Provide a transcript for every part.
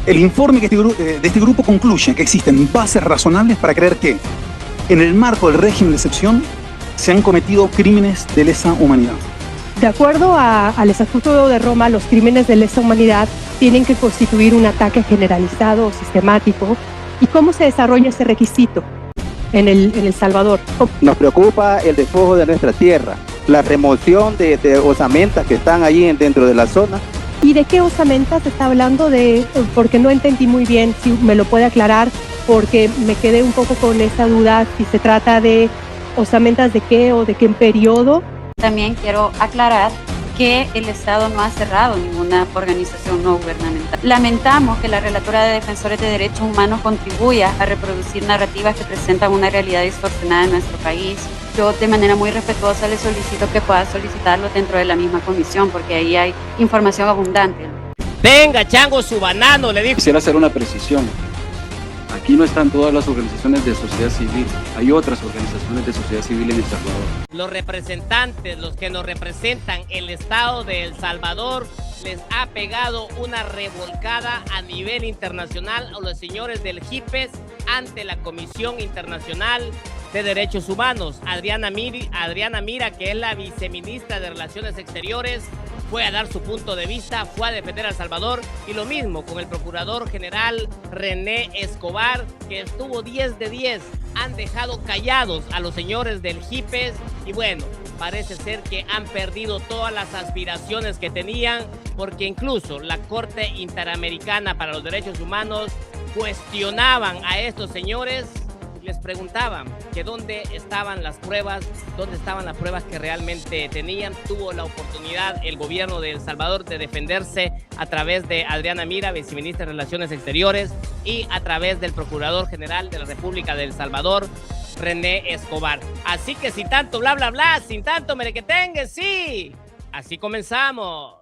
El informe de este grupo concluye que existen bases razonables para creer que, en el marco del régimen de excepción, se han cometido crímenes de lesa humanidad. De acuerdo al Estatuto de Roma, los crímenes de lesa humanidad tienen que constituir un ataque generalizado o sistemático. ¿Y cómo se desarrolla ese requisito en El Salvador? Nos preocupa el despojo de nuestra tierra, la remoción de osamentas que están allí dentro de la zona. ¿Y de qué osamentas está hablando? Porque no entendí muy bien, si me lo puede aclarar, porque me quedé un poco con esa duda, si se trata de osamentas de qué o de qué periodo. También quiero aclarar que el Estado no ha cerrado ninguna organización no gubernamental. Lamentamos que la Relatora de Defensores de Derechos Humanos contribuya a reproducir narrativas que presentan una realidad distorsionada en nuestro país. Yo de manera muy respetuosa le solicito que pueda solicitarlo dentro de la misma comisión, porque ahí hay información abundante. Venga, chango, su banano, le digo. Quisiera hacer una precisión. Aquí no están todas las organizaciones de sociedad civil, hay otras organizaciones de sociedad civil en El Salvador. Los representantes, los que nos representan el Estado de El Salvador, les ha pegado una revolcada a nivel internacional a los señores del JIPES ante la Comisión Internacional de Derechos Humanos. Adriana Mira, que es la viceministra de Relaciones Exteriores, fue a dar su punto de vista, fue a defender a El Salvador, y lo mismo con el procurador general René Escobar, que estuvo 10 de 10. Han dejado callados a los señores del JIPES y bueno, parece ser que han perdido todas las aspiraciones que tenían, porque incluso la Corte Interamericana para los Derechos Humanos cuestionaban a estos señores. Les preguntaban que dónde estaban las pruebas que realmente tenían. Tuvo la oportunidad el gobierno de El Salvador de defenderse a través de Adriana Mira, viceministra de Relaciones Exteriores, y a través del Procurador General de la República de El Salvador, René Escobar. Así que sin tanto bla bla bla, sin tanto merequetengue, sí, así comenzamos.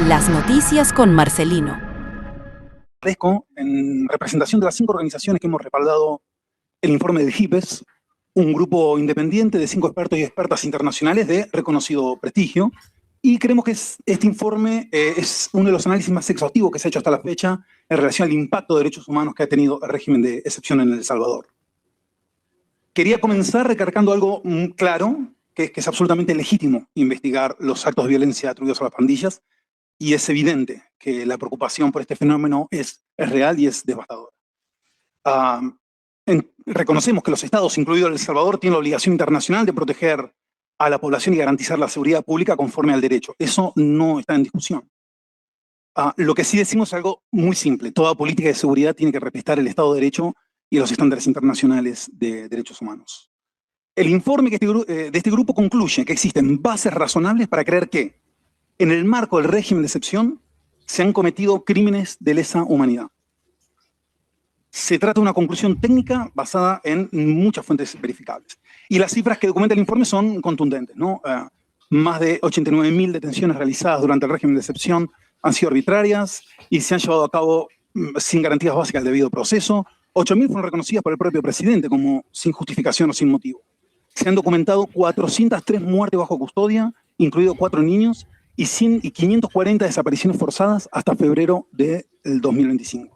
Las noticias con Marcelino. En representación de las 5 organizaciones que hemos respaldado el informe del JIPES, un grupo independiente de 5 expertos y expertas internacionales de reconocido prestigio, y creemos que este informe es uno de los análisis más exhaustivos que se ha hecho hasta la fecha en relación al impacto de derechos humanos que ha tenido el régimen de excepción en El Salvador. Quería comenzar recargando algo claro, que es absolutamente legítimo investigar los actos de violencia atribuidos a las pandillas, y es evidente que la preocupación por este fenómeno es real y es devastadora. Reconocemos que los estados, incluido El Salvador, tienen la obligación internacional de proteger a la población y garantizar la seguridad pública conforme al derecho. Eso no está en discusión. Lo que sí decimos es algo muy simple. Toda política de seguridad tiene que respetar el Estado de Derecho y los estándares internacionales de derechos humanos. El informe de este grupo concluye que existen bases razonables para creer que, en el marco del régimen de excepción, se han cometido crímenes de lesa humanidad. Se trata de una conclusión técnica basada en muchas fuentes verificables. Y las cifras que documenta el informe son contundentes, ¿no? Más de 89.000 detenciones realizadas durante el régimen de excepción han sido arbitrarias y se han llevado a cabo sin garantías básicas del debido proceso. 8.000 fueron reconocidas por el propio presidente como sin justificación o sin motivo. Se han documentado 403 muertes bajo custodia, incluidos 4 niños, y 540 desapariciones forzadas hasta febrero del 2025.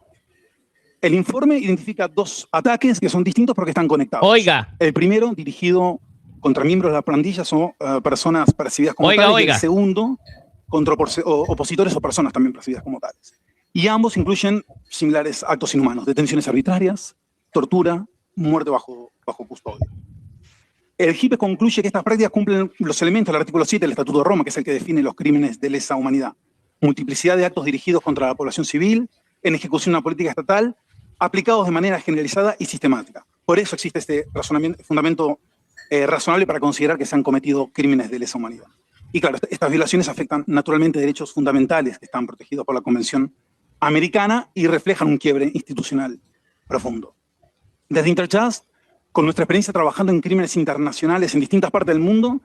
El informe identifica 2 ataques que son distintos porque están conectados. Oiga. El primero, dirigido contra miembros de las pandillas o personas percibidas como tales. Y el segundo, contra opositores o personas también percibidas como tales. Y ambos incluyen similares actos inhumanos: detenciones arbitrarias, tortura, muerte bajo custodia. El JIPES concluye que estas prácticas cumplen los elementos del artículo 7 del Estatuto de Roma, que es el que define los crímenes de lesa humanidad. Multiplicidad de actos dirigidos contra la población civil, en ejecución de una política estatal, aplicados de manera generalizada y sistemática. Por eso existe este fundamento razonable para considerar que se han cometido crímenes de lesa humanidad. Y claro, estas violaciones afectan naturalmente derechos fundamentales que están protegidos por la Convención Americana y reflejan un quiebre institucional profundo. Desde Interjust, con nuestra experiencia trabajando en crímenes internacionales en distintas partes del mundo,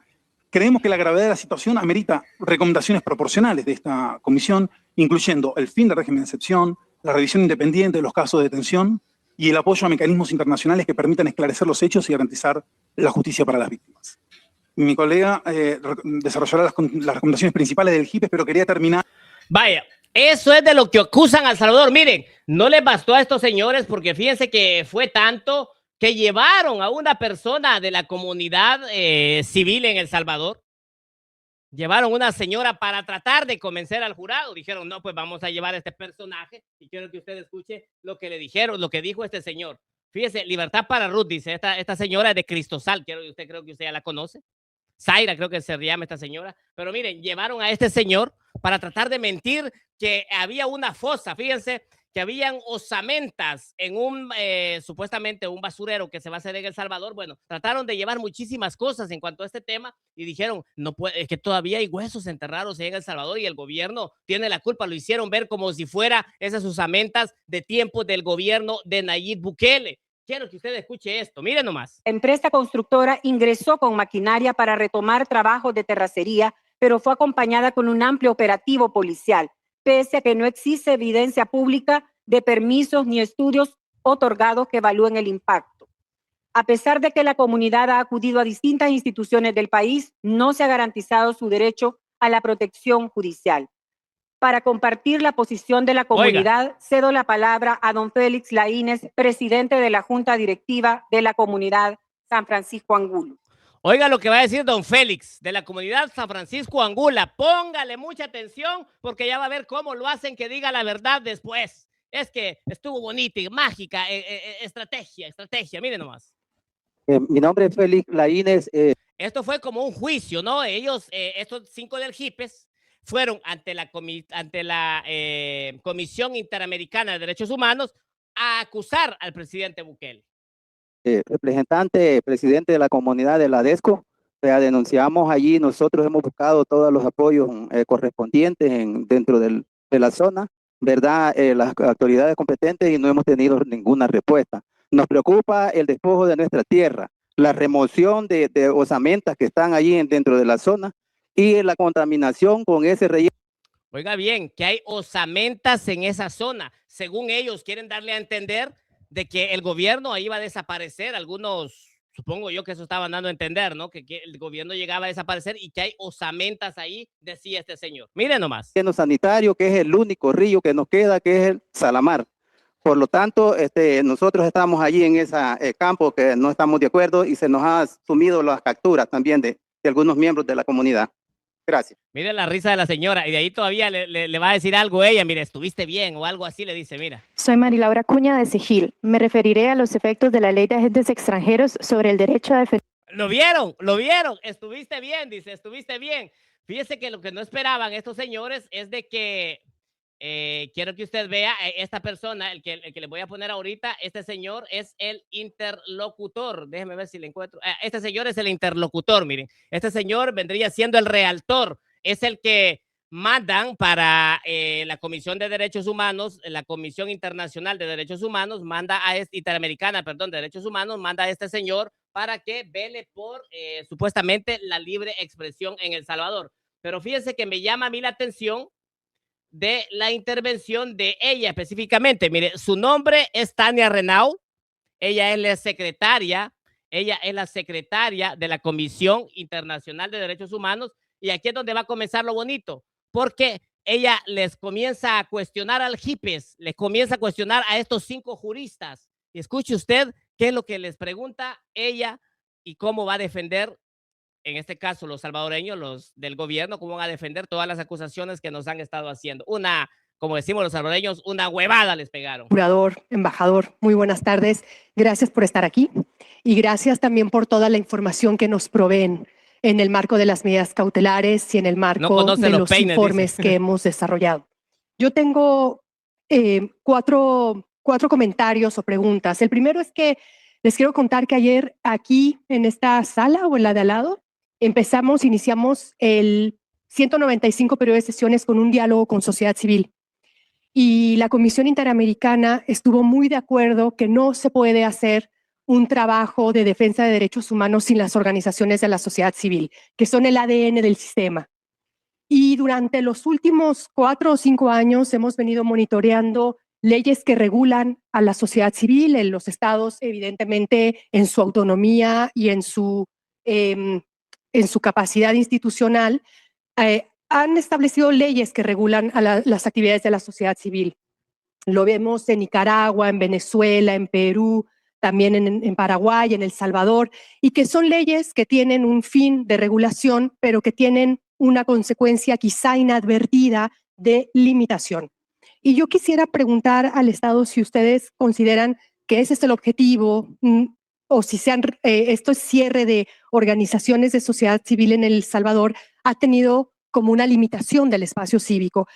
creemos que la gravedad de la situación amerita recomendaciones proporcionales de esta comisión, incluyendo el fin del régimen de excepción, la revisión independiente de los casos de detención y el apoyo a mecanismos internacionales que permitan esclarecer los hechos y garantizar la justicia para las víctimas. Mi colega desarrollará las recomendaciones principales del HIPES, pero quería terminar. Vaya, eso es de lo que acusan a El Salvador. Miren, no les bastó a estos señores porque fíjense que fue tanto que llevaron a una persona de la comunidad civil en El Salvador. Llevaron una señora para tratar de convencer al jurado. Dijeron, no, pues vamos a llevar a este personaje. Y quiero que usted escuche lo que le dijeron, lo que dijo este señor. Fíjese, libertad para Ruth, dice esta señora es de Cristosal. Creo que usted ya la conoce. Zaira, creo que se llama esta señora. Pero miren, llevaron a este señor para tratar de mentir que había una fosa. Fíjense que habían osamentas en supuestamente un basurero que se va a hacer en El Salvador. Bueno, trataron de llevar muchísimas cosas en cuanto a este tema y dijeron, no puede, es que todavía hay huesos enterrados en El Salvador y el gobierno tiene la culpa. Lo hicieron ver como si fuera esas osamentas de tiempo del gobierno de Nayib Bukele. Quiero que usted escuche esto, miren nomás. La empresa constructora ingresó con maquinaria para retomar trabajos de terracería, pero fue acompañada con un amplio operativo policial, pese a que no existe evidencia pública de permisos ni estudios otorgados que evalúen el impacto. A pesar de que la comunidad ha acudido a distintas instituciones del país, no se ha garantizado su derecho a la protección judicial. Para compartir la posición de la comunidad, cedo la palabra a don Félix Laínez, presidente de la Junta Directiva de la Comunidad San Francisco Angulo. Oiga lo que va a decir don Félix de la Comunidad San Francisco Angula. Póngale mucha atención porque ya va a ver cómo lo hacen que diga la verdad después. Es que estuvo bonita y mágica, estrategia. Miren nomás. Mi nombre es Félix Laínez. Esto fue como un juicio, ¿no? Ellos, estos 5 del HIPES, fueron ante la Comisión Interamericana de Derechos Humanos a acusar al presidente Bukele. Representante, presidente de la comunidad de la DESCO, denunciamos allí, nosotros hemos buscado todos los apoyos correspondientes dentro de la zona, ¿verdad? Las autoridades competentes y no hemos tenido ninguna respuesta. Nos preocupa el despojo de nuestra tierra, la remoción de osamentas que están allí dentro de la zona y la contaminación con ese relleno. Oiga bien, que hay osamentas en esa zona. Según ellos, quieren darle a entender de que el gobierno ahí va a desaparecer. Algunos, supongo yo que eso estaban dando a entender, ¿no? Que el gobierno llegaba a desaparecer y que hay osamentas ahí, decía este señor. Miren nomás. En lo sanitario, que es el único río que nos queda, que es el Salamar. Por lo tanto, nosotros estamos allí en ese campo que no estamos de acuerdo y se nos ha sumido las capturas también de algunos miembros de la comunidad. Gracias. Mire la risa de la señora y de ahí todavía le va a decir algo ella. Mire, estuviste bien o algo así le dice, mira. Soy Marilaura Cuña de Sigil. Me referiré a los efectos de la ley de agentes extranjeros sobre el derecho a defender. ¿Lo vieron? Estuviste bien, dice, estuviste bien. Fíjese que lo que no esperaban estos señores es de que quiero que usted vea esta persona, el que le voy a poner ahorita, este señor es el interlocutor. Déjeme ver si le encuentro. Este señor es el interlocutor, miren. Este señor vendría siendo el realtor. Es el que mandan para la Comisión de Derechos Humanos, la Comisión Internacional de Derechos Humanos, Interamericana, perdón, de Derechos Humanos, manda a este señor para que vele por supuestamente la libre expresión en El Salvador. Pero fíjense que me llama a mí la atención de la intervención de ella específicamente. Mire, su nombre es Tania Renau. Ella es la secretaria de la Comisión Internacional de Derechos Humanos. Y aquí es donde va a comenzar lo bonito, porque ella les comienza a cuestionar al HIPES, les comienza a cuestionar a estos 5 juristas. Y escuche usted qué es lo que les pregunta ella y cómo va a defender, en este caso, los salvadoreños, los del gobierno, cómo van a defender todas las acusaciones que nos han estado haciendo. Como decimos los salvadoreños, una huevada les pegaron. Procurador, embajador, muy buenas tardes. Gracias por estar aquí y gracias también por toda la información que nos proveen en el marco de las medidas cautelares y en el marco de los informes que hemos desarrollado. Yo tengo 4 comentarios o preguntas. El primero es que les quiero contar que ayer aquí en esta sala o en la de al lado, iniciamos el 195 periodo de sesiones con un diálogo con sociedad civil. y la Comisión Interamericana estuvo muy de acuerdo que no se puede hacer un trabajo de defensa de derechos humanos sin las organizaciones de la sociedad civil, que son el ADN del sistema. Y durante los últimos 4 o 5 años hemos venido monitoreando leyes que regulan a la sociedad civil en los estados, evidentemente en su autonomía y en su capacidad institucional. Han establecido leyes que regulan a las actividades de la sociedad civil. Lo vemos en Nicaragua, en Venezuela, en Perú, también en Paraguay, en El Salvador, y que son leyes que tienen un fin de regulación, pero que tienen una consecuencia quizá inadvertida de limitación. Y yo quisiera preguntar al Estado si ustedes consideran que ese es el objetivo, o si esto cierre de organizaciones de sociedad civil en El Salvador ha tenido como una limitación del espacio cívico.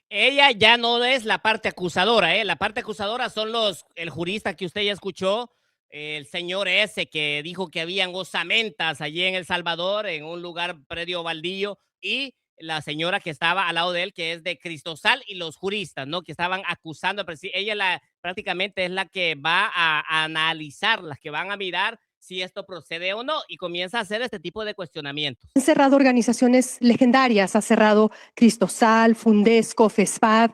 Ella ya no es la parte acusadora, ¿eh? La parte acusadora son el jurista que usted ya escuchó, el señor ese que dijo que habían osamentas allí en El Salvador, en un lugar predio baldío, y la señora que estaba al lado de él, que es de Cristosal, y los juristas, ¿no? Que estaban acusando. Ella prácticamente es la que va a analizar, las que van a mirar si esto procede o no, y comienza a hacer este tipo de cuestionamientos. Han cerrado organizaciones legendarias, ha cerrado Cristosal, Fundesco, FESPAD,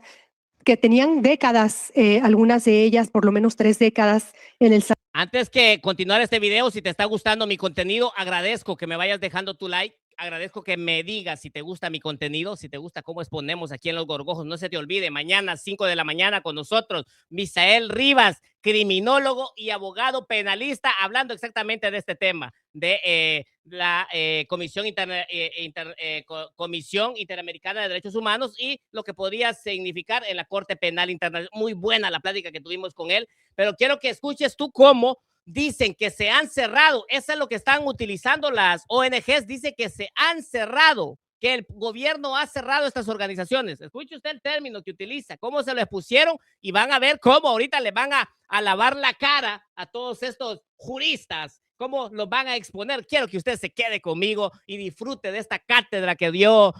que tenían décadas, algunas de ellas por lo menos 3 décadas en El Salvador. Antes que continuar este video, si te está gustando mi contenido, agradezco que me vayas dejando tu like. Agradezco que me digas si te gusta mi contenido, si te gusta cómo exponemos aquí en Los Gorgojos. No se te olvide, mañana 5 de la mañana con nosotros, Misael Rivas, criminólogo y abogado penalista, hablando exactamente de este tema, de la Comisión Interamericana de Derechos Humanos y lo que podría significar en la Corte Penal Internacional. Muy buena la plática que tuvimos con él, pero quiero que escuches tú cómo dicen que se han cerrado. Eso es lo que están utilizando las ONGs. Dice que se han cerrado, que el gobierno ha cerrado estas organizaciones. Escuche usted el término que utiliza, cómo se lo expusieron, y van a ver cómo ahorita le van a lavar la cara a todos estos juristas, cómo los van a exponer. Quiero que usted se quede conmigo y disfrute de esta cátedra que dio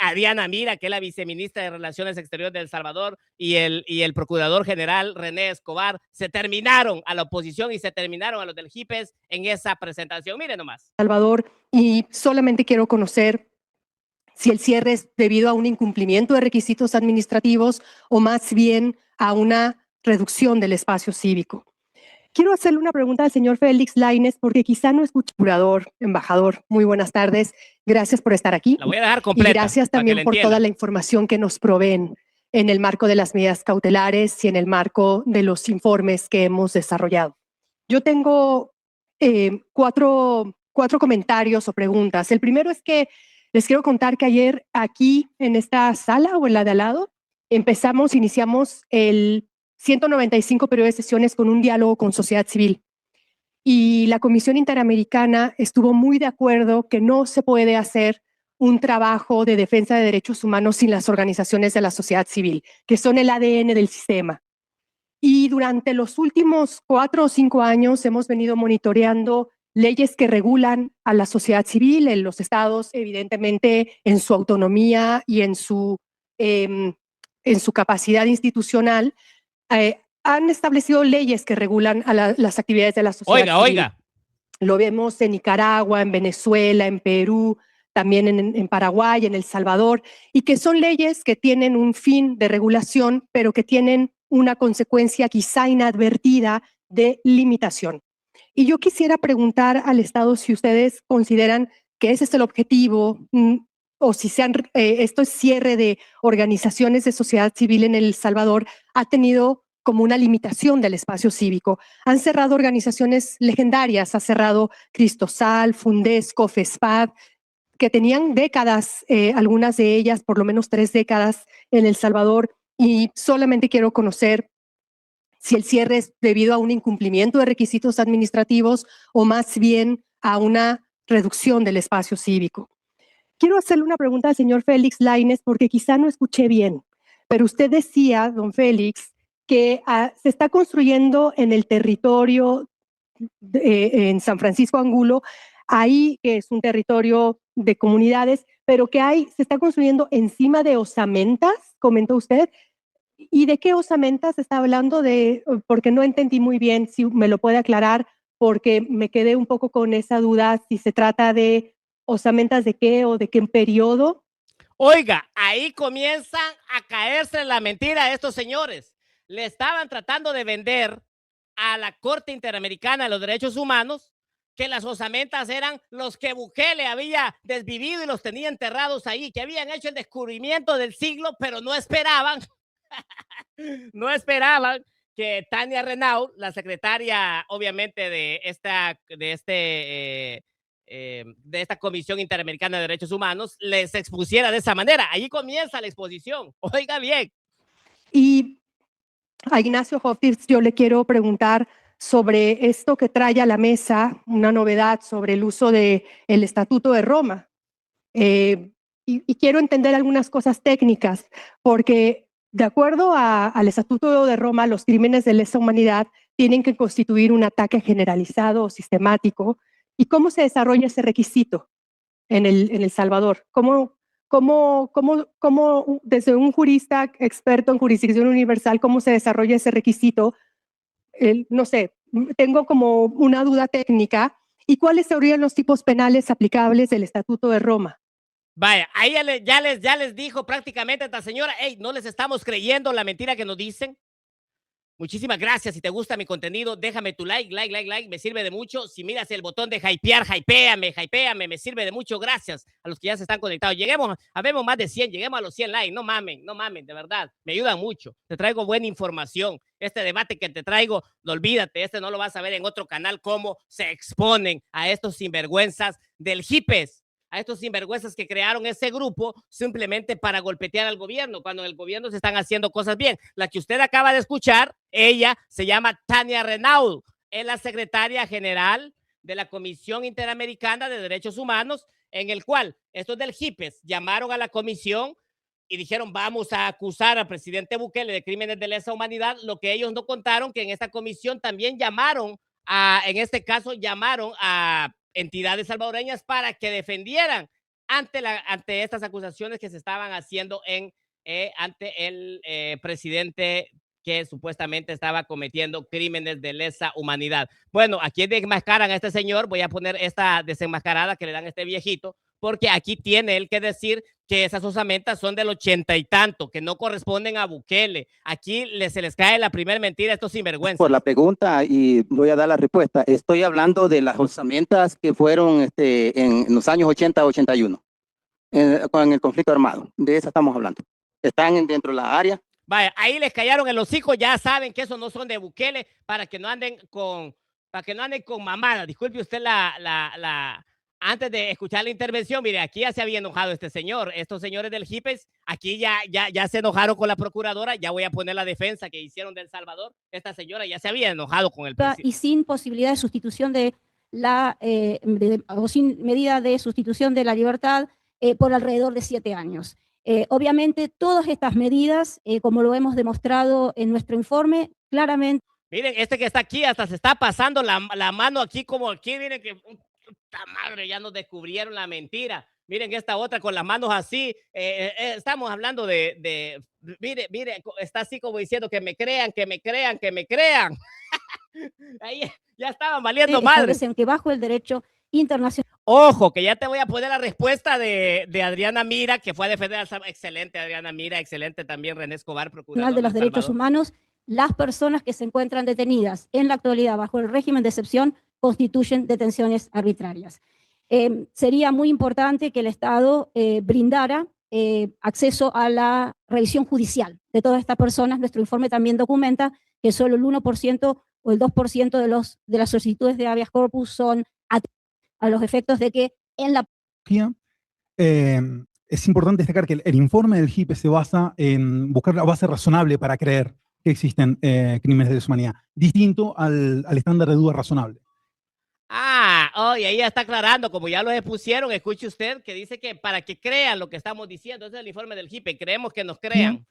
Adriana Mira, que es la viceministra de Relaciones Exteriores de El Salvador, y el procurador general René Escobar. Se terminaron a la oposición y se terminaron a los del JIPES en esa presentación. Miren nomás. Salvador, y solamente quiero conocer si el cierre es debido a un incumplimiento de requisitos administrativos o más bien a una reducción del espacio cívico. Quiero hacerle una pregunta al señor Félix Lainez, porque quizá no escucha. Curador, embajador, muy buenas tardes. Gracias por estar aquí. La voy a dejar completa. Y gracias también por toda la información que nos proveen en el marco de las medidas cautelares y en el marco de los informes que hemos desarrollado. Yo tengo cuatro comentarios o preguntas. El primero es que les quiero contar que ayer aquí en esta sala o en la de al lado iniciamos el 195 periodo de sesiones con un diálogo con sociedad civil. Y la Comisión Interamericana estuvo muy de acuerdo que no se puede hacer un trabajo de defensa de derechos humanos sin las organizaciones de la sociedad civil, que son el ADN del sistema. Y durante los últimos 4 o 5 años hemos venido monitoreando leyes que regulan a la sociedad civil en los estados, evidentemente en su autonomía y en su capacidad institucional. Han establecido leyes que regulan a las actividades de la sociedad civil. Oiga. Lo vemos en Nicaragua, en Venezuela, en Perú, también en Paraguay, en El Salvador, y que son leyes que tienen un fin de regulación, pero que tienen una consecuencia quizá inadvertida de limitación. Y yo quisiera preguntar al Estado si ustedes consideran que ese es el objetivo, o si esto es cierre de organizaciones de sociedad civil en El Salvador ha tenido como una limitación del espacio cívico. Han cerrado organizaciones legendarias, ha cerrado Cristosal, Fundesco, FESPAD, que tenían décadas, algunas de ellas por lo menos 3 décadas en El Salvador, y solamente quiero conocer si el cierre es debido a un incumplimiento de requisitos administrativos o más bien a una reducción del espacio cívico. Quiero hacerle una pregunta al señor Félix Lainez, porque quizá no escuché bien, pero usted decía, don Félix, que se está construyendo en el territorio en San Francisco Angulo, ahí que es un territorio de comunidades, pero que se está construyendo encima de osamentas, comentó usted, ¿Y de qué osamentas está hablando? Porque no entendí muy bien, si me lo puede aclarar, porque me quedé un poco con esa duda si se trata de osamentas de qué o de qué periodo. Oiga, ahí comienzan a caerse en la mentira a estos señores. Le estaban tratando de vender a la Corte Interamericana de los Derechos Humanos que las osamentas eran los que Bukele había desvivido y los tenía enterrados ahí, que habían hecho el descubrimiento del siglo, pero no esperaban, no esperaban que Tania Renaud, la secretaria, obviamente, de esta Comisión Interamericana de Derechos Humanos, les expusiera de esa manera. Allí comienza la exposición. Oiga bien. Y a Ignacio Hoftis yo le quiero preguntar sobre esto que trae a la mesa, una novedad sobre el uso del Estatuto de Roma. Y quiero entender algunas cosas técnicas, porque de acuerdo al Estatuto de Roma, los crímenes de lesa humanidad tienen que constituir un ataque generalizado o sistemático. ¿Y cómo se desarrolla ese requisito en El Salvador? ¿Cómo desde un jurista experto en jurisdicción universal, cómo se desarrolla ese requisito? No sé, tengo como una duda técnica. ¿Y cuáles serían los tipos penales aplicables del Estatuto de Roma? Vaya, ahí ya les dijo prácticamente a esta señora, hey, no les estamos creyendo la mentira que nos dicen. Muchísimas gracias. Si te gusta mi contenido, déjame tu like, me sirve de mucho. Si miras el botón de hypear, hypeame, me sirve de mucho. Gracias a los que ya se están conectados. Habemos más de 100, lleguemos a los 100 likes. No mamen, de verdad, me ayudan mucho. Te traigo buena información. Este debate que te traigo, no olvídate, no lo vas a ver en otro canal, cómo se exponen a estos sinvergüenzas del hipes. A estos sinvergüenzas que crearon ese grupo simplemente para golpetear al gobierno, cuando en el gobierno se están haciendo cosas bien. La que usted acaba de escuchar, ella se llama Tania Renaud, es la secretaria general de la Comisión Interamericana de Derechos Humanos, en el cual estos del HIPES llamaron a la comisión y dijeron, vamos a acusar al presidente Bukele de crímenes de lesa humanidad. Lo que ellos no contaron, que en esta comisión también llamaron a entidades salvadoreñas para que defendieran ante estas acusaciones que se estaban haciendo ante el presidente que supuestamente estaba cometiendo crímenes de lesa humanidad. Bueno, aquí desenmascaran a este señor. Voy a poner esta desenmascarada que le dan a este viejito, porque aquí tiene él que decir que esas osamentas son del 80 y tanto, que no corresponden a Bukele. Aquí se les cae la primera mentira a estos sinvergüenzas. Por la pregunta, y voy a dar la respuesta. Estoy hablando de las osamentas que fueron en los años 80-81, con el conflicto armado. De eso estamos hablando. Están dentro de la área. Vaya, ahí les callaron el hocico. Ya saben que esos no son de Bukele, para que no anden con mamadas. Disculpe usted antes de escuchar la intervención, mire, aquí ya se había enojado este señor. Estos señores del HIPES, aquí ya se enojaron con la procuradora. Ya voy a poner la defensa que hicieron de El Salvador. Esta señora ya se había enojado con el presidente. Y sin posibilidad de sustitución o sin medida de sustitución de la libertad por alrededor de 7 años. Obviamente, todas estas medidas, como lo hemos demostrado en nuestro informe, claramente. Miren, este que está aquí hasta se está pasando la mano aquí como aquí, miren que... ¡Puta madre! Ya nos descubrieron la mentira. Miren esta otra con las manos así. Estamos hablando mire, está así como diciendo que me crean. Ahí ya estaban valiendo madre. Que bajo el derecho internacional. Ojo, que ya te voy a poner la respuesta de Adriana Mira, que fue a defender al Salvador. Excelente, Adriana Mira, excelente también René Escobar, procurador de los derechos humanos. Las personas que se encuentran detenidas en la actualidad bajo el régimen de excepción constituyen detenciones arbitrarias. Sería muy importante que el Estado brindara acceso a la revisión judicial de todas estas personas. Nuestro informe también documenta que solo el 1% o el 2% de las solicitudes de habeas corpus son a los efectos de que en la... Es importante destacar que el informe del HIPES se basa en buscar la base razonable para creer que existen crímenes de deshumanidad, distinto al estándar de duda razonable. Y ahí ya está aclarando, como ya lo expusieron, escuche usted, que dice que para que crean lo que estamos diciendo. Ese es el informe del HIPES, creemos que nos crean.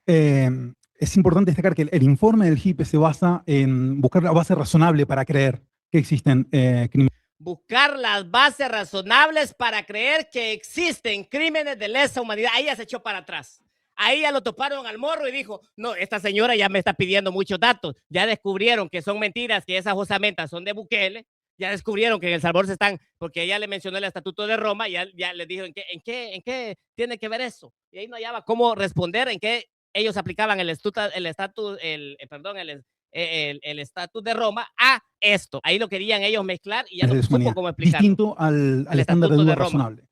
Es importante destacar que el informe del HIPES se basa en buscar la base razonable para creer que existen crímenes. Buscar las bases razonables para creer que existen crímenes de lesa humanidad. Ahí ya se echó para atrás. Ahí ya lo toparon al morro y dijo, no, esta señora ya me está pidiendo muchos datos. Ya descubrieron que son mentiras, que esas osamentas son de Bukele. Ya descubrieron que en El Salvador se están, porque ella le mencionó el Estatuto de Roma, ya les dijo en qué tiene que ver eso. Y ahí no hallaba cómo responder, en qué ellos aplicaban el estatus de Roma a esto. Ahí lo querían ellos mezclar y ya no supo cómo explicarlo. Distinto al estándar de duda razonable.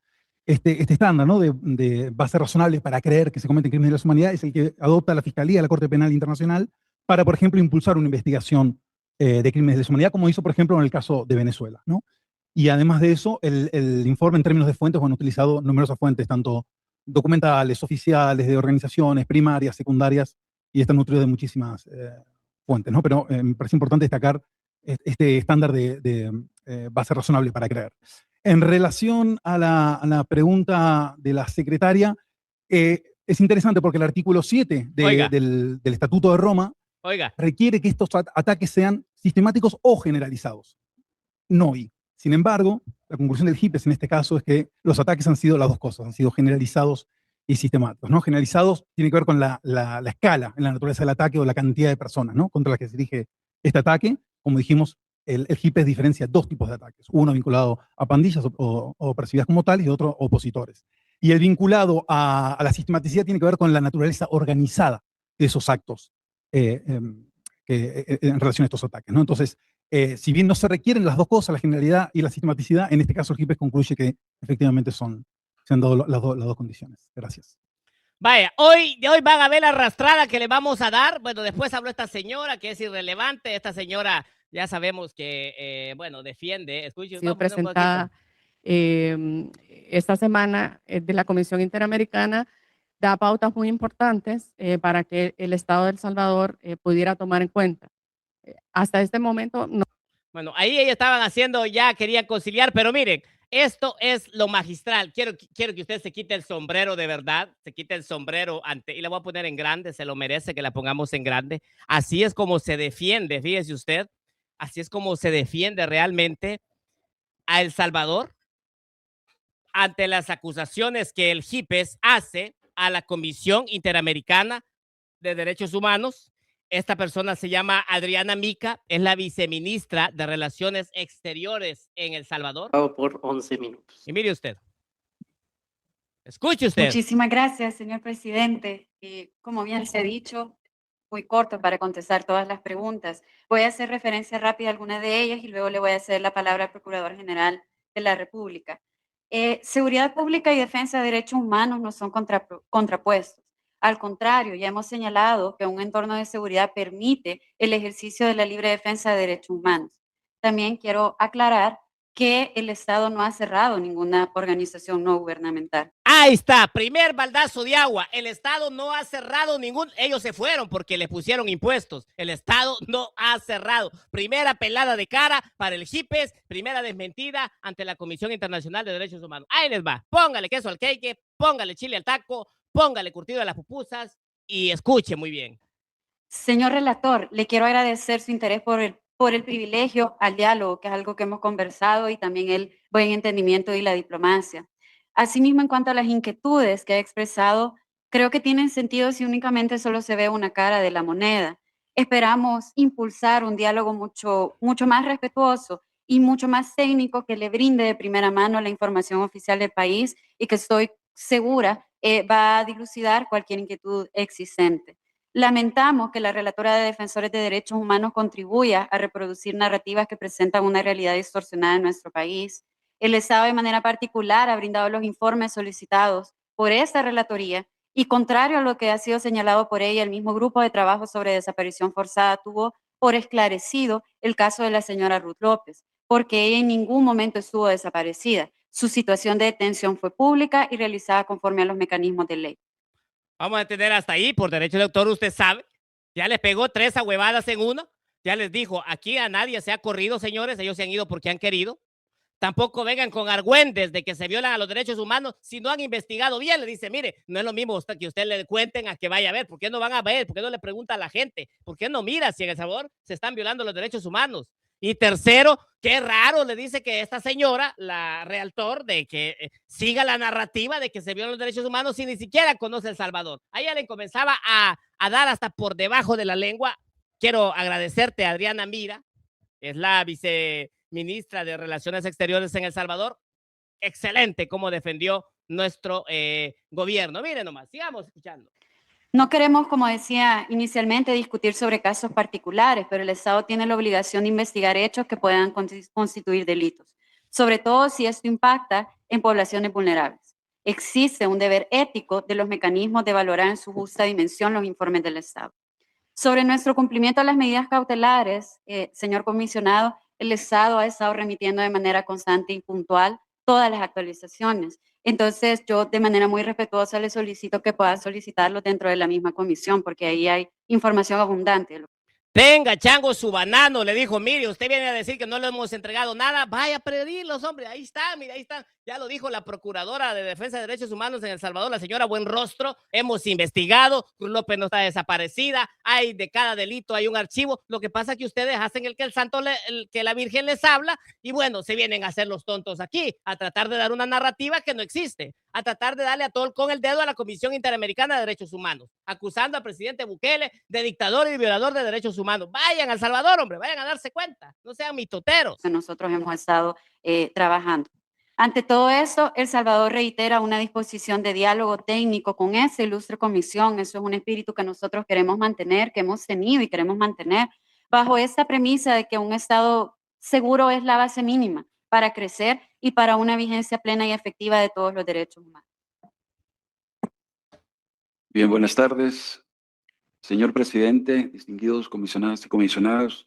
Este estándar, ¿no? de base razonable para creer que se cometen crímenes de lesa humanidad es el que adopta la Fiscalía de la Corte Penal Internacional para, por ejemplo, impulsar una investigación de crímenes de lesa humanidad, como hizo, por ejemplo, en el caso de Venezuela, ¿no? Y además de eso, el informe en términos de fuentes, han utilizado numerosas fuentes, tanto documentales, oficiales, de organizaciones, primarias, secundarias, y está nutrido de muchísimas fuentes, ¿no? Pero me parece importante destacar este estándar de base razonable para creer. En relación a la pregunta de la secretaria, es interesante porque el artículo 7 del Estatuto de Roma requiere que estos ataques sean sistemáticos o generalizados. No, y sin embargo, la conclusión del HIPES en este caso es que los ataques han sido las dos cosas, han sido generalizados y sistemáticos, ¿no? Generalizados tiene que ver con la escala en la naturaleza del ataque o la cantidad de personas, ¿no? Contra las que se dirige este ataque. Como dijimos, el HIPES diferencia dos tipos de ataques, uno vinculado a pandillas o percibidas como tales y otro opositores. Y el vinculado a la sistematicidad tiene que ver con la naturaleza organizada de esos actos en relación a estos ataques, ¿no? Entonces, si bien no se requieren las dos cosas, la generalidad y la sistematicidad, en este caso el HIPES concluye que efectivamente se han dado las dos condiciones. Gracias. Vaya, hoy van a ver la arrastrada que le vamos a dar. Bueno, después habló esta señora que es irrelevante. Esta señora ya sabemos que, bueno, defiende. Escuche, ha sido presentada esta semana de la Comisión Interamericana, da pautas muy importantes para que el Estado de El Salvador pudiera tomar en cuenta. Hasta este momento no. Bueno, ahí ellos estaban haciendo, ya querían conciliar, pero miren, esto es lo magistral. Quiero que usted se quite el sombrero de verdad, se quite el sombrero y la voy a poner en grande, se lo merece que la pongamos en grande. Así es como se defiende, fíjese usted, así es como se defiende realmente a El Salvador ante las acusaciones que el HIPES hace a la Comisión Interamericana de Derechos Humanos. Esta persona se llama Adriana Mica, es la viceministra de Relaciones Exteriores en El Salvador. Por 11 minutos. Y mire usted. Escuche usted. Muchísimas gracias, señor presidente. Como bien se ha dicho, muy corto para contestar todas las preguntas. Voy a hacer referencia rápida a algunas de ellas y luego le voy a ceder la palabra al Procurador General de la República. Seguridad pública y defensa de derechos humanos no son contrapuestos. Al contrario, ya hemos señalado que un entorno de seguridad permite el ejercicio de la libre defensa de derechos humanos. También quiero aclarar que el Estado no ha cerrado ninguna organización no gubernamental. Ahí está, primer baldazo de agua. El Estado no ha cerrado ellos se fueron porque le pusieron impuestos. El Estado no ha cerrado. Primera pelada de cara para el HIPES, primera desmentida ante la Comisión Internacional de Derechos Humanos. Ahí les va, póngale queso al cake, póngale chile al taco, póngale curtido a las pupusas y escuche muy bien. Señor relator, le quiero agradecer su interés por el privilegio al diálogo, que es algo que hemos conversado, y también el buen entendimiento y la diplomacia. Asimismo, en cuanto a las inquietudes que ha expresado, creo que tienen sentido si únicamente solo se ve una cara de la moneda. Esperamos impulsar un diálogo mucho más respetuoso y mucho más técnico que le brinde de primera mano la información oficial del país y que estoy segura va a dilucidar cualquier inquietud existente. Lamentamos que la relatora de Defensores de Derechos Humanos contribuya a reproducir narrativas que presentan una realidad distorsionada en nuestro país. El Estado de manera particular ha brindado los informes solicitados por esta relatoría y, contrario a lo que ha sido señalado por ella, el mismo grupo de trabajo sobre desaparición forzada tuvo por esclarecido el caso de la señora Ruth López, porque ella en ningún momento estuvo desaparecida. Su situación de detención fue pública y realizada conforme a los mecanismos de ley. Vamos a entender hasta ahí, por derecho de autor, usted sabe, ya les pegó 3 ahuevadas en una, ya les dijo, aquí a nadie se ha corrido, señores, ellos se han ido porque han querido. Tampoco vengan con argüendes de que se violan a los derechos humanos si no han investigado bien. Le dice, mire, no es lo mismo que usted le cuenten a que vaya a ver. ¿Por qué no van a ver? ¿Por qué no le pregunta a la gente? ¿Por qué no mira si en El Salvador se están violando los derechos humanos? Y tercero, qué raro, le dice que esta señora, la realtor, de que siga la narrativa de que se violan los derechos humanos y ni siquiera conoce El Salvador. A ella le comenzaba a dar hasta por debajo de la lengua. Quiero agradecerte, Adriana Mira, es la viceministra de Relaciones Exteriores en El Salvador. Excelente cómo defendió nuestro gobierno. Miren nomás, sigamos escuchando. No queremos, como decía inicialmente, discutir sobre casos particulares, pero el Estado tiene la obligación de investigar hechos que puedan constituir delitos, sobre todo si esto impacta en poblaciones vulnerables. Existe un deber ético de los mecanismos de valorar en su justa dimensión los informes del Estado. Sobre nuestro cumplimiento a las medidas cautelares, señor comisionado, el Estado ha estado remitiendo de manera constante y puntual todas las actualizaciones. Entonces, yo de manera muy respetuosa le solicito que pueda solicitarlo dentro de la misma comisión, porque ahí hay información abundante. Tenga, chango, su banano, le dijo, mire, usted viene a decir que no le hemos entregado nada, vaya a pedirlos, hombre, ahí está, mira, ahí está. Ya lo dijo la Procuradora de Defensa de Derechos Humanos en El Salvador, la señora Buenrostro. Hemos investigado, Cruz López no está desaparecida, hay de cada delito, hay un archivo. Lo que pasa es que ustedes hacen el que el santo, que la Virgen les habla, y bueno, se vienen a hacer los tontos aquí, a tratar de dar una narrativa que no existe, a tratar de darle a todo con el dedo a la Comisión Interamericana de Derechos Humanos, acusando al presidente Bukele de dictador y violador de derechos humanos. Vayan a El Salvador, hombre, vayan a darse cuenta, no sean mitoteros. Nosotros hemos estado trabajando. Ante todo eso, El Salvador reitera una disposición de diálogo técnico con esa ilustre comisión. Eso es un espíritu que nosotros queremos mantener, que hemos tenido y queremos mantener, bajo esta premisa de que un Estado seguro es la base mínima para crecer y para una vigencia plena y efectiva de todos los derechos humanos. Bien, buenas tardes, señor presidente, distinguidos comisionados y comisionados,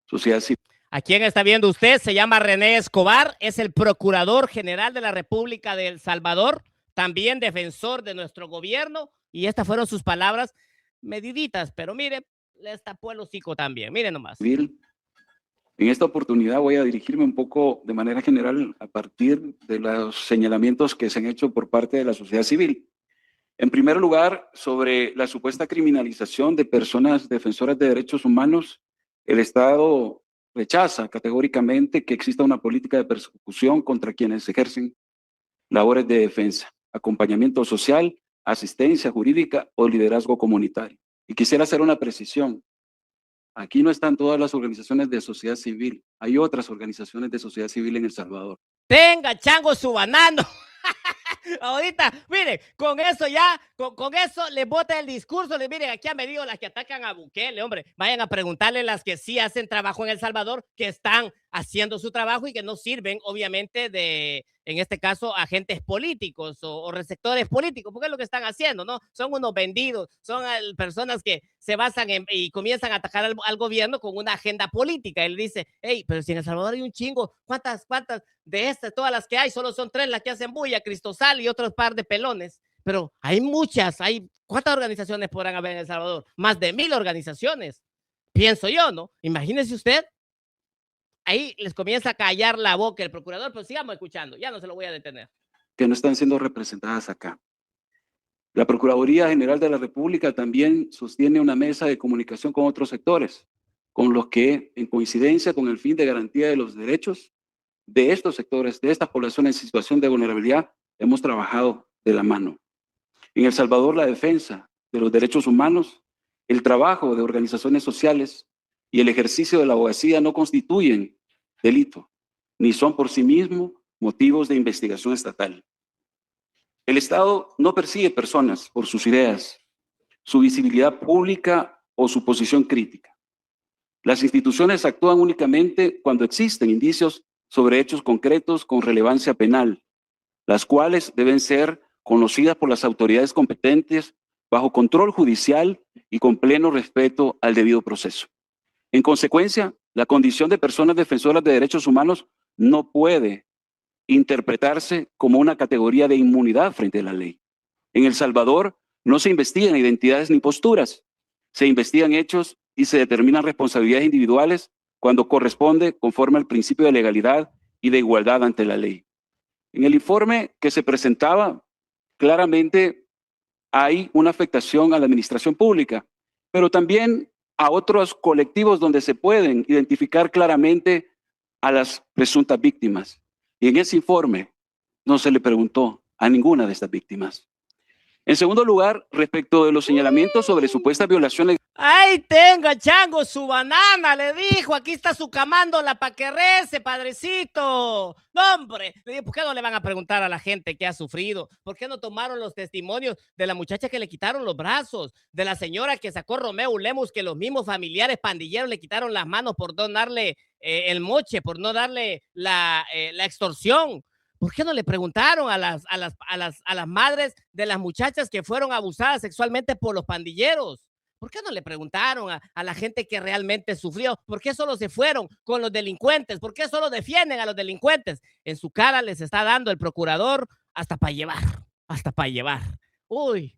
sociedad civil. ¿A quién está viendo usted? Se llama René Escobar, es el Procurador General de la República de El Salvador, también defensor de nuestro gobierno, y estas fueron sus palabras mediditas, pero mire, les tapó el hocico también, miren nomás. En esta oportunidad voy a dirigirme un poco de manera general a partir de los señalamientos que se han hecho por parte de la sociedad civil. En primer lugar, sobre la supuesta criminalización de personas defensoras de derechos humanos, el Estado rechaza categóricamente que exista una política de persecución contra quienes ejercen labores de defensa, acompañamiento social, asistencia jurídica o liderazgo comunitario. Y quisiera hacer una precisión. Aquí no están todas las organizaciones de sociedad civil. Hay otras organizaciones de sociedad civil en El Salvador. Tenga, chango, su banano. Ahorita, mire, con eso ya, con eso les bota el discurso. Les miren, aquí han venido las que atacan a Bukele, hombre. Vayan a preguntarle las que sí hacen trabajo en El Salvador, que están haciendo su trabajo y que no sirven, obviamente, de, en este caso, agentes políticos o receptores políticos, porque es lo que están haciendo, ¿no? Son unos vendidos, son personas que se basan en y comienzan a atacar al gobierno con una agenda política. Él dice, hey, pero si en El Salvador hay un chingo, ¿cuántas de estas, todas las que hay, solo son 3 las que hacen bulla, Cristosal y otros par de pelones? Pero hay muchas, ¿cuántas organizaciones podrán haber en El Salvador? Más de 1000 organizaciones, pienso yo, ¿no? Imagínese usted. Ahí les comienza a callar la boca el procurador, pero sigamos escuchando, ya no se lo voy a detener. Que no están siendo representadas acá. La Procuraduría General de la República también sostiene una mesa de comunicación con otros sectores, con los que, en coincidencia con el fin de garantía de los derechos de estos sectores, de esta población en situación de vulnerabilidad, hemos trabajado de la mano. En El Salvador, la defensa de los derechos humanos, el trabajo de organizaciones sociales y el ejercicio de la abogacía no constituyen delito, ni son por sí mismos motivos de investigación estatal. El Estado no persigue personas por sus ideas, su visibilidad pública o su posición crítica. Las instituciones actúan únicamente cuando existen indicios sobre hechos concretos con relevancia penal, las cuales deben ser conocidas por las autoridades competentes bajo control judicial y con pleno respeto al debido proceso. En consecuencia, la condición de personas defensoras de derechos humanos no puede interpretarse como una categoría de inmunidad frente a la ley. En El Salvador no se investigan identidades ni posturas, se investigan hechos y se determinan responsabilidades individuales cuando corresponde conforme al principio de legalidad y de igualdad ante la ley. En el informe que se presentaba, claramente hay una afectación a la administración pública, pero también a otros colectivos donde se pueden identificar claramente a las presuntas víctimas. Y en ese informe no se le preguntó a ninguna de estas víctimas. En segundo lugar, respecto de los señalamientos sobre supuestas violaciones. Ahí tenga, chango, su banana, le dijo. Aquí está su camándola para que rece, padrecito. No, hombre, le digo, ¿por qué no le van a preguntar a la gente que ha sufrido? ¿Por qué no tomaron los testimonios de la muchacha que le quitaron los brazos? De la señora que sacó Romeo Lemus, que los mismos familiares pandilleros le quitaron las manos por no darle el moche, por no darle la extorsión. ¿Por qué no le preguntaron a las madres de las muchachas que fueron abusadas sexualmente por los pandilleros? ¿Por qué no le preguntaron a la gente que realmente sufrió? ¿Por qué solo se fueron con los delincuentes? ¿Por qué solo defienden a los delincuentes? En su cara les está dando el procurador hasta para llevar, hasta para llevar. Uy,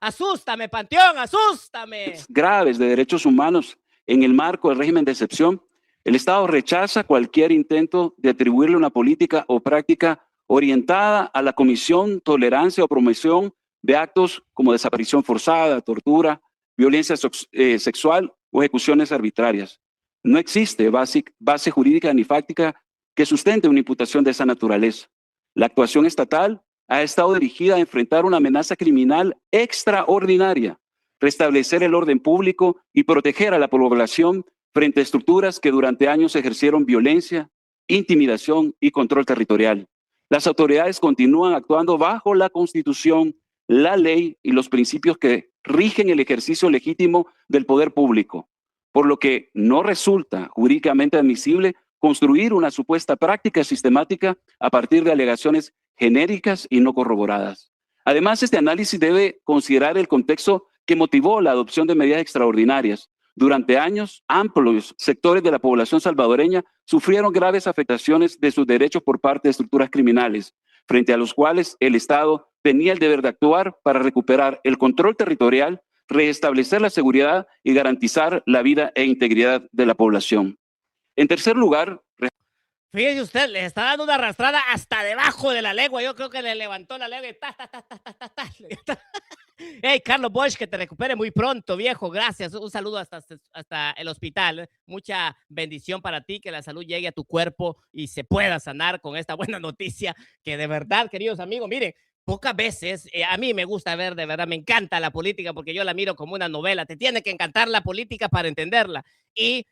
asústame, Panteón, asústame. Graves de derechos humanos en el marco del régimen de excepción. El Estado rechaza cualquier intento de atribuirle una política o práctica orientada a la comisión, tolerancia o promoción de actos como desaparición forzada, tortura, violencia sexual o ejecuciones arbitrarias. No existe base jurídica ni fáctica que sustente una imputación de esa naturaleza. La actuación estatal ha estado dirigida a enfrentar una amenaza criminal extraordinaria, restablecer el orden público y proteger a la población frente a estructuras que durante años ejercieron violencia, intimidación y control territorial. Las autoridades continúan actuando bajo la Constitución, la ley y los principios que rigen el ejercicio legítimo del poder público, por lo que no resulta jurídicamente admisible construir una supuesta práctica sistemática a partir de alegaciones genéricas y no corroboradas. Además, este análisis debe considerar el contexto que motivó la adopción de medidas extraordinarias. Durante años, amplios sectores de la población salvadoreña sufrieron graves afectaciones de sus derechos por parte de estructuras criminales, frente a los cuales el Estado tenía el deber de actuar para recuperar el control territorial, restablecer la seguridad y garantizar la vida e integridad de la población. En tercer lugar, fíjese usted, le está dando una arrastrada hasta debajo de la lengua. Yo creo que le levantó la lengua y Hey, Carlos Bosch, que te recupere muy pronto, viejo. Gracias. Un saludo hasta el hospital. Mucha bendición para ti, que la salud llegue a tu cuerpo y se pueda sanar con esta buena noticia. Que de verdad, queridos amigos, miren, pocas veces, a mí me gusta ver, de verdad, me encanta la política porque yo la miro como una novela. Te tiene que encantar la política para entenderla. Y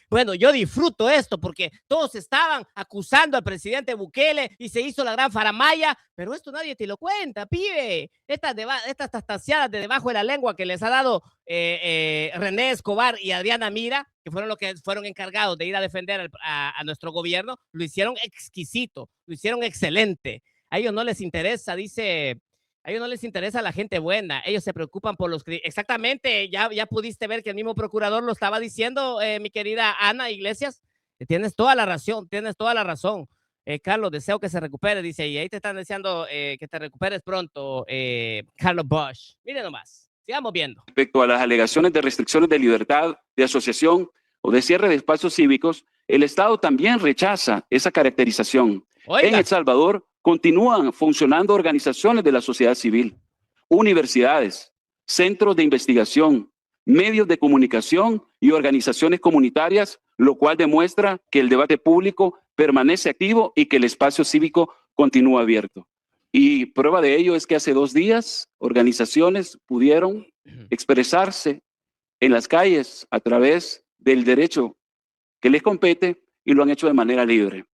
bueno, yo disfruto esto porque todos estaban acusando al presidente Bukele y se hizo la gran faramaya, pero esto nadie te lo cuenta, pibe. Estas tastaseadas de debajo de la lengua que les ha dado René Escobar y Adriana Mira, que fueron los que fueron encargados de ir a defender a nuestro gobierno, lo hicieron exquisito, lo hicieron excelente. A ellos no les interesa, dice... A ellos no les interesa la gente buena, ellos se preocupan por los... Exactamente, ya pudiste ver que el mismo procurador lo estaba diciendo, mi querida Ana Iglesias. Tienes toda la razón, Carlos, deseo que se recupere, dice, y ahí te están deseando que te recuperes pronto, Carlos Bosch. Miren nomás, sigamos viendo. Respecto a las alegaciones de restricciones de libertad, de asociación o de cierre de espacios cívicos, el Estado también rechaza esa caracterización. Oiga. En El Salvador continúan funcionando organizaciones de la sociedad civil, universidades, centros de investigación, medios de comunicación y organizaciones comunitarias, lo cual demuestra que el debate público permanece activo y que el espacio cívico continúa abierto. Y prueba de ello es que hace 2 días organizaciones pudieron expresarse en las calles a través del derecho que les compete y lo han hecho de manera libre.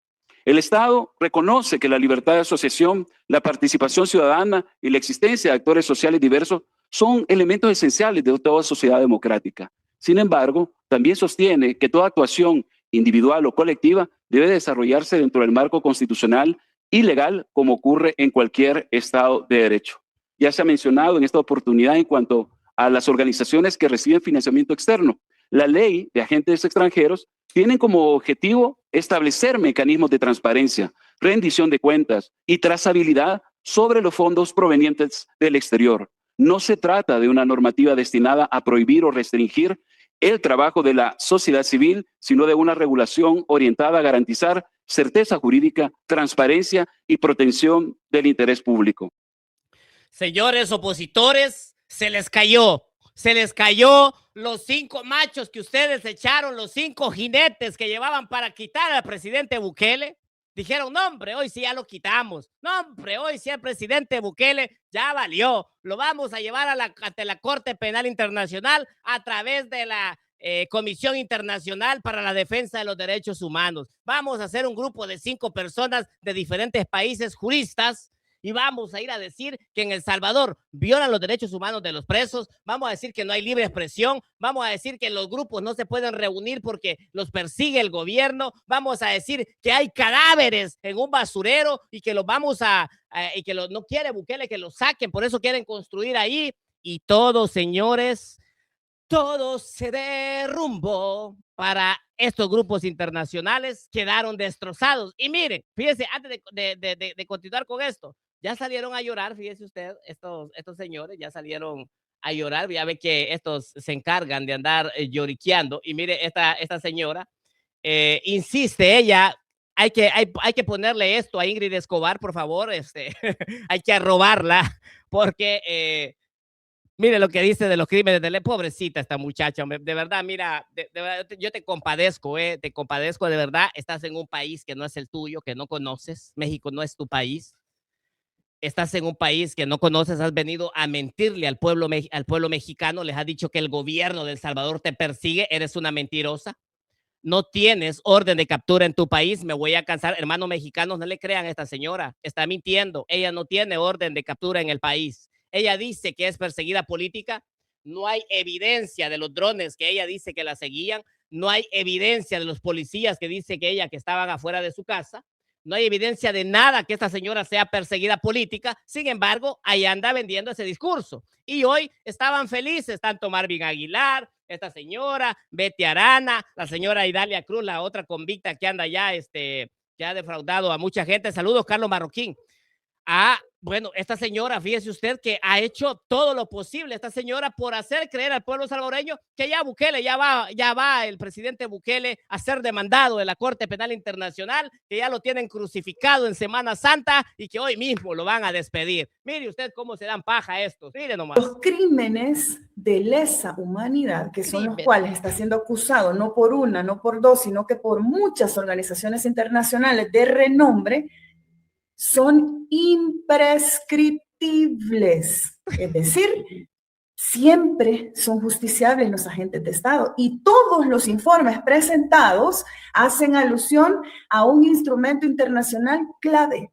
El Estado reconoce que la libertad de asociación, la participación ciudadana y la existencia de actores sociales diversos son elementos esenciales de toda sociedad democrática. Sin embargo, también sostiene que toda actuación individual o colectiva debe desarrollarse dentro del marco constitucional y legal, como ocurre en cualquier Estado de Derecho. Ya se ha mencionado en esta oportunidad en cuanto a las organizaciones que reciben financiamiento externo. La ley de agentes extranjeros tiene como objetivo establecer mecanismos de transparencia, rendición de cuentas y trazabilidad sobre los fondos provenientes del exterior. No se trata de una normativa destinada a prohibir o restringir el trabajo de la sociedad civil, sino de una regulación orientada a garantizar certeza jurídica, transparencia y protección del interés público. Señores opositores, se les cayó. se les cayó los 5 machos que ustedes echaron, los 5 jinetes que llevaban para quitar al presidente Bukele. Dijeron, no, hombre, hoy sí ya lo quitamos. No, hombre, hoy sí el presidente Bukele ya valió. Lo vamos a llevar ante la Corte Penal Internacional a través de la Comisión Internacional para la Defensa de los Derechos Humanos. Vamos a hacer un grupo de 5 personas de diferentes países juristas y vamos a ir a decir que en El Salvador violan los derechos humanos de los presos, vamos a decir que no hay libre expresión, vamos a decir que los grupos no se pueden reunir porque los persigue el gobierno, vamos a decir que hay cadáveres en un basurero y que los y que no quiere Bukele que los saquen, por eso quieren construir ahí, y todo, señores, todo se derrumbó para estos grupos internacionales, quedaron destrozados. Y miren, fíjense, antes de continuar con esto, ya salieron a llorar, fíjese usted, estos señores ya salieron a llorar, ya ve que estos se encargan de andar lloriqueando, y mire, esta señora insiste, ella, hay que ponerle esto a Ingrid Escobar, por favor, hay que arrobarla, porque mire lo que dice de los crímenes de ley, pobrecita esta muchacha, hombre, de verdad, mira, de verdad, yo te compadezco, de verdad, estás en un país que no es el tuyo, que no conoces, México no es tu país, estás en un país que no conoces, has venido a mentirle al pueblo mexicano, les has dicho que el gobierno de El Salvador te persigue, eres una mentirosa, no tienes orden de captura en tu país, me voy a cansar, hermanos mexicanos, no le crean a esta señora, está mintiendo, ella no tiene orden de captura en el país. Ella dice que es perseguida política, no hay evidencia de los drones que ella dice que la seguían, no hay evidencia de los policías que dice que estaban afuera de su casa, no hay evidencia de nada que esta señora sea perseguida política, sin embargo, ahí anda vendiendo ese discurso. Y hoy estaban felices, tanto Marvin Aguilar, esta señora, Betty Arana, la señora Idalia Cruz, la otra convicta que anda ya, que ha defraudado a mucha gente. Saludos, Carlos Marroquín. Bueno, esta señora, fíjese usted que ha hecho todo lo posible, esta señora, por hacer creer al pueblo salvadoreño que ya Bukele, ya va el presidente Bukele a ser demandado de la Corte Penal Internacional, que ya lo tienen crucificado en Semana Santa y que hoy mismo lo van a despedir. Mire usted cómo se dan paja estos, mire nomás. Los crímenes de lesa humanidad, que son los cuales está siendo acusado, no por una, no por dos, sino que por muchas organizaciones internacionales de renombre, son imprescriptibles, es decir, siempre son justiciables los agentes de Estado y todos los informes presentados hacen alusión a un instrumento internacional clave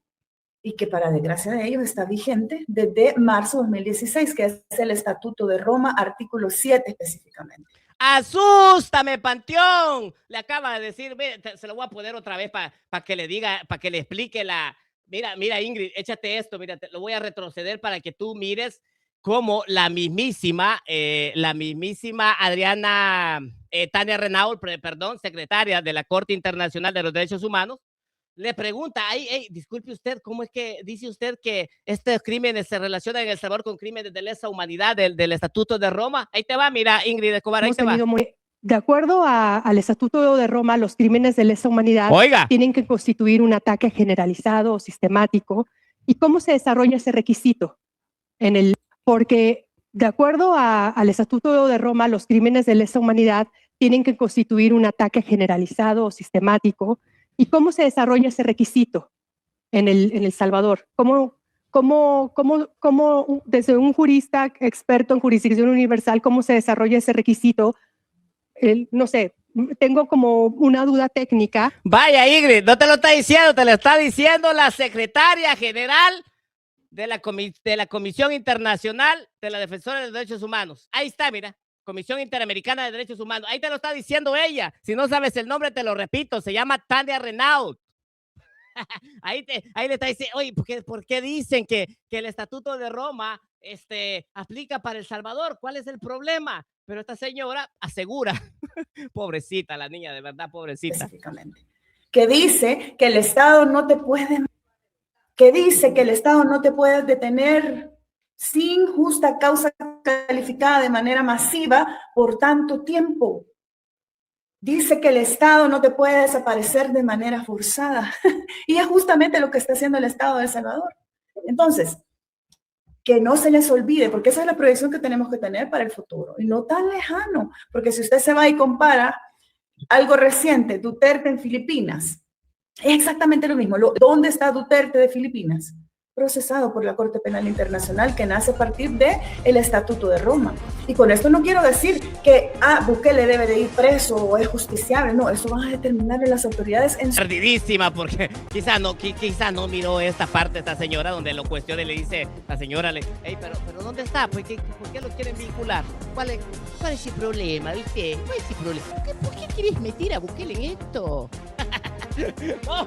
y que para desgracia de ellos está vigente desde marzo de 2016, que es el Estatuto de Roma, artículo 7 específicamente. ¡Asústame, Panteón! Le acaba de decir, se lo voy a poner otra vez para que le diga, para que le explique la... Mira, Ingrid, échate esto, mira, lo voy a retroceder para que tú mires cómo la mismísima Adriana Tania Renault, secretaria de la Corte Internacional de los Derechos Humanos, le pregunta, disculpe usted, ¿cómo es que dice usted que estos crímenes se relacionan en El Salvador con crímenes de lesa humanidad del Estatuto de Roma? Ahí te va, mira, Ingrid Escobar, ahí te va. De acuerdo al Estatuto de Roma, los crímenes de lesa humanidad tienen que constituir un ataque generalizado o sistemático. ¿Y cómo se desarrolla ese requisito? Porque de acuerdo al Estatuto de Roma, los crímenes de lesa humanidad tienen que constituir un ataque generalizado o sistemático. ¿Y cómo se desarrolla ese requisito en El Salvador? ¿Cómo desde un jurista experto en jurisdicción universal, cómo se desarrolla ese requisito? No sé, tengo como una duda técnica. Vaya, Ingrid, no te lo está diciendo, te lo está diciendo la secretaria general de la Comisión Internacional de la Defensora de los Derechos Humanos. Ahí está, mira, Comisión Interamericana de Derechos Humanos. Ahí te lo está diciendo ella. Si no sabes el nombre, te lo repito, se llama Tania Renault. Ahí le está diciendo, oye, ¿por qué dicen que el Estatuto de Roma aplica para El Salvador? ¿Cuál es el problema? Pero esta señora asegura, pobrecita la niña, de verdad, pobrecita. Específicamente, que dice que el Estado no te puede detener sin justa causa calificada de manera masiva por tanto tiempo. Dice que el Estado no te puede desaparecer de manera forzada. Y es justamente lo que está haciendo el Estado de El Salvador. Entonces, que no se les olvide, porque esa es la proyección que tenemos que tener para el futuro, y no tan lejano, porque si usted se va y compara algo reciente, Duterte en Filipinas, es exactamente lo mismo. ¿Dónde está Duterte de Filipinas? Procesado por la Corte Penal Internacional, que nace a partir del Estatuto de Roma. Y con esto no quiero decir que Bukele debe de ir preso o es justiciable, no, eso van a determinar en las autoridades. Perdidísima, porque quizá no miró esta parte, esta señora, donde lo cuestiona y le dice, la señora hey, pero ¿dónde está? ¿Por qué lo quieren vincular? ¿Cuál es el problema, viste? ¿Cuál es el problema? ¿Por qué quieres meter a Bukele en esto? No,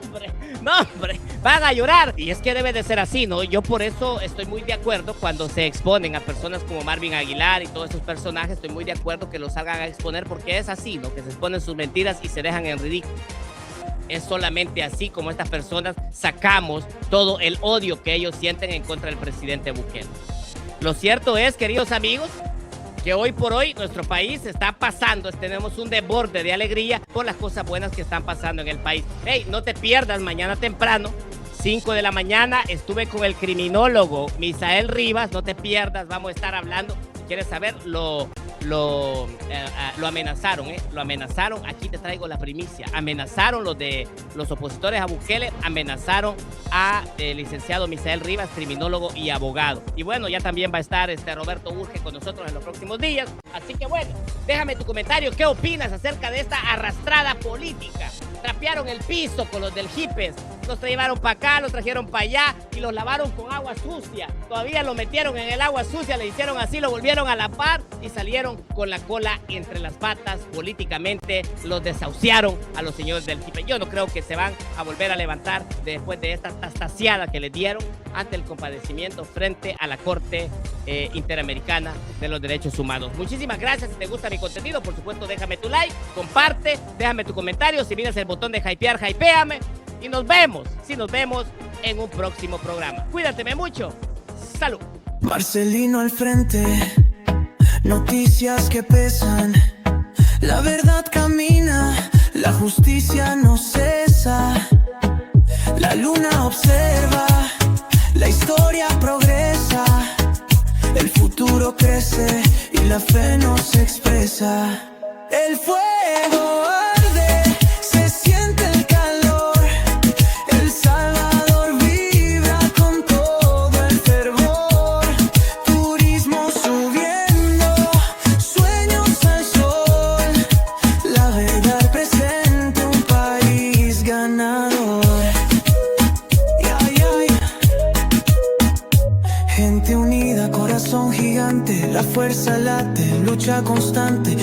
hombre, van a llorar. Y es que debe de ser así, ¿no? Yo por eso estoy muy de acuerdo cuando se exponen a personas como Marvin Aguilar y todos esos personajes, estoy muy de acuerdo que los salgan a exponer, porque es así, ¿no? Que se exponen sus mentiras y se dejan en ridículo. Es solamente así como estas personas sacamos todo el odio que ellos sienten en contra del presidente Bukele. Lo cierto es, queridos amigos, que hoy por hoy nuestro país está pasando, tenemos un desborde de alegría por las cosas buenas que están pasando en el país. Hey, no te pierdas, mañana temprano, 5 de la mañana, estuve con el criminólogo Misael Rivas, no te pierdas, vamos a estar hablando. Si quieres saber, lo amenazaron, lo amenazaron, aquí te traigo la primicia, amenazaron los opositores a Bukele, amenazaron a licenciado Misael Rivas, criminólogo y abogado. Y bueno, ya también va a estar Roberto Urge con nosotros en los próximos días, así que bueno, déjame tu comentario, ¿qué opinas acerca de esta arrastrada política? Trapearon el piso con los del Hipes, los llevaron para acá, los trajeron para allá y los lavaron con agua sucia, todavía lo metieron en el agua sucia, le hicieron así, lo volvieron a lavar y salieron con la cola entre las patas. Políticamente los desahuciaron a los señores del Hipes. Yo no creo que se van a volver a levantar después de esta tastaciada que les dieron ante el compadecimiento frente a la Corte Interamericana de los Derechos Humanos. Muchísimas gracias. Si te gusta mi contenido, por supuesto, déjame tu like, comparte, déjame tu comentario. Si miras el botón de hypear, hypeame. Y nos vemos en un próximo programa. Cuídateme mucho. Salud. Marcelino al frente, noticias que pesan. La verdad camina, la justicia no cesa. La luna observa, la historia progresa. El futuro crece y la fe nos expresa. El fuego arde, se siente el calor. El Salvador vibra con todo el fervor. Turismo subiendo, sueños al sol. La verdad presenta un país ganador. Gente unida, corazón gigante, la fuerza late, lucha constante.